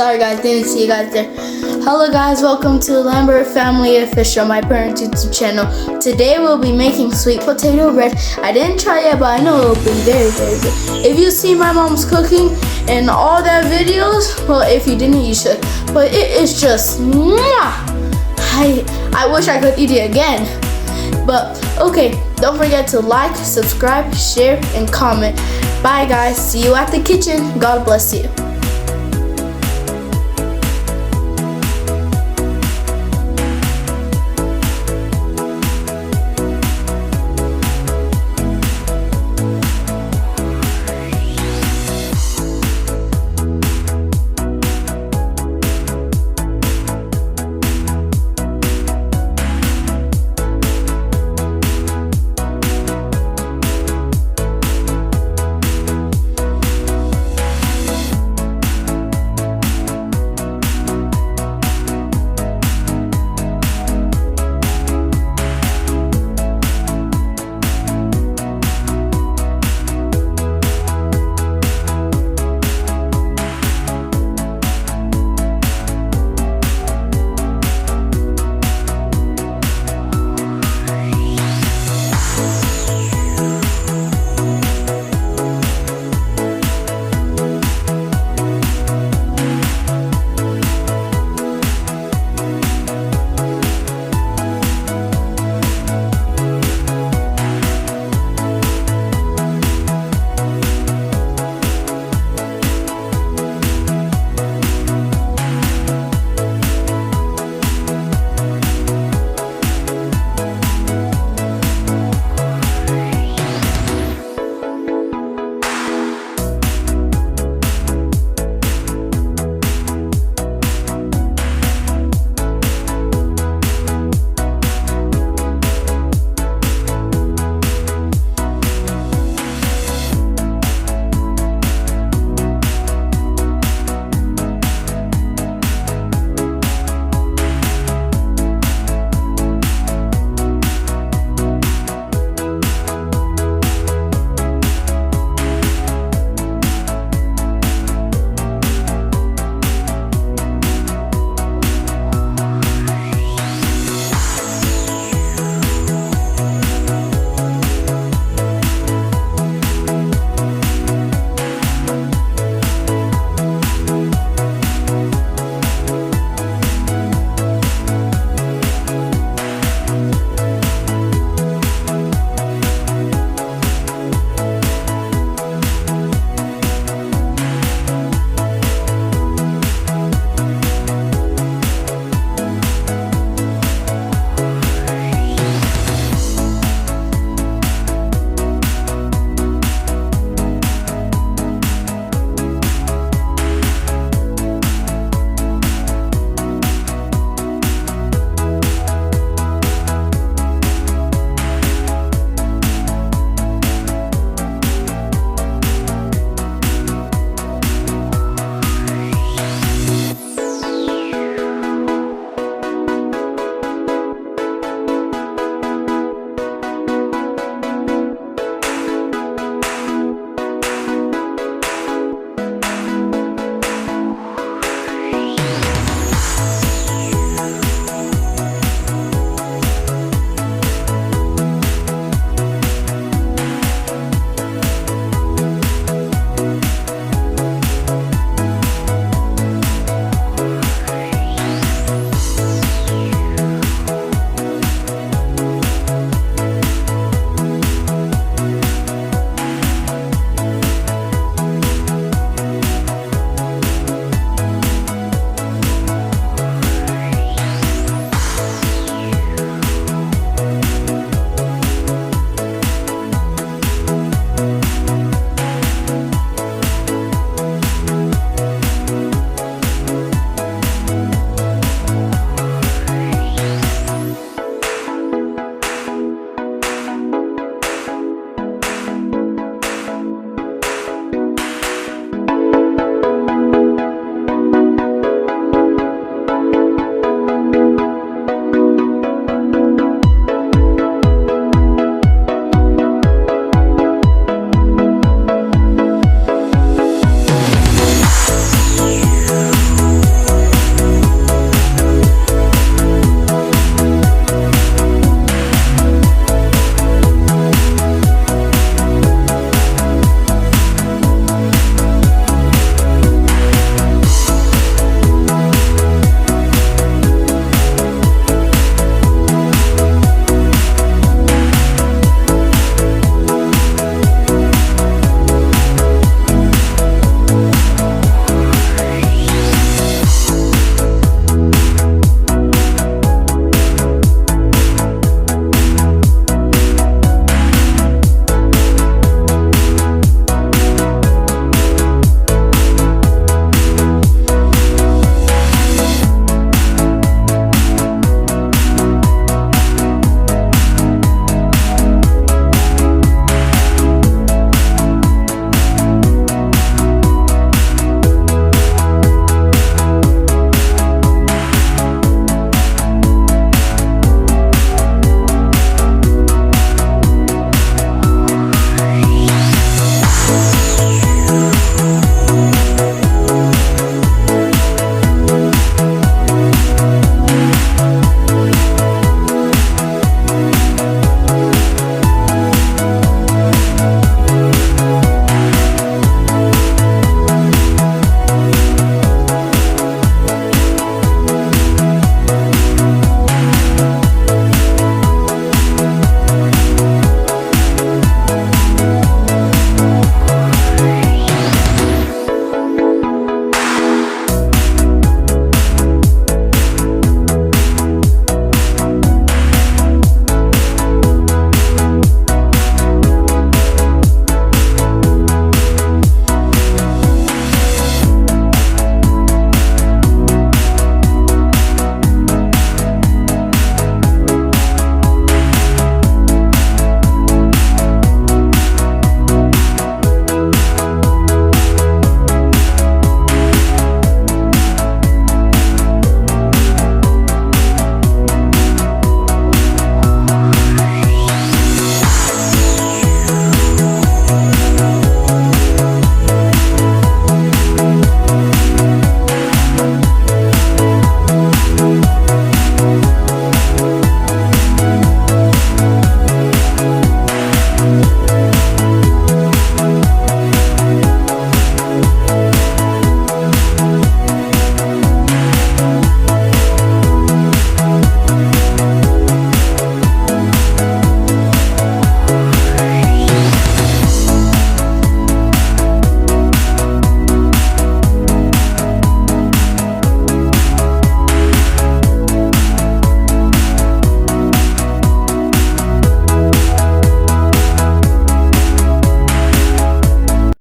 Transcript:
sorry guys, didn't see you guys there. Hello guys, welcome to Lambert Family Official, my parents' YouTube channel. Today we'll be making sweet potato bread. I didn't try it, but I know it'll be very, very good. If you see my mom's cooking and all that videos, well, if you didn't, you should. But it is just, mwah! I wish I could eat it again. But okay, don't forget to like, subscribe, share, and comment. Bye guys, see you at the kitchen. God bless you.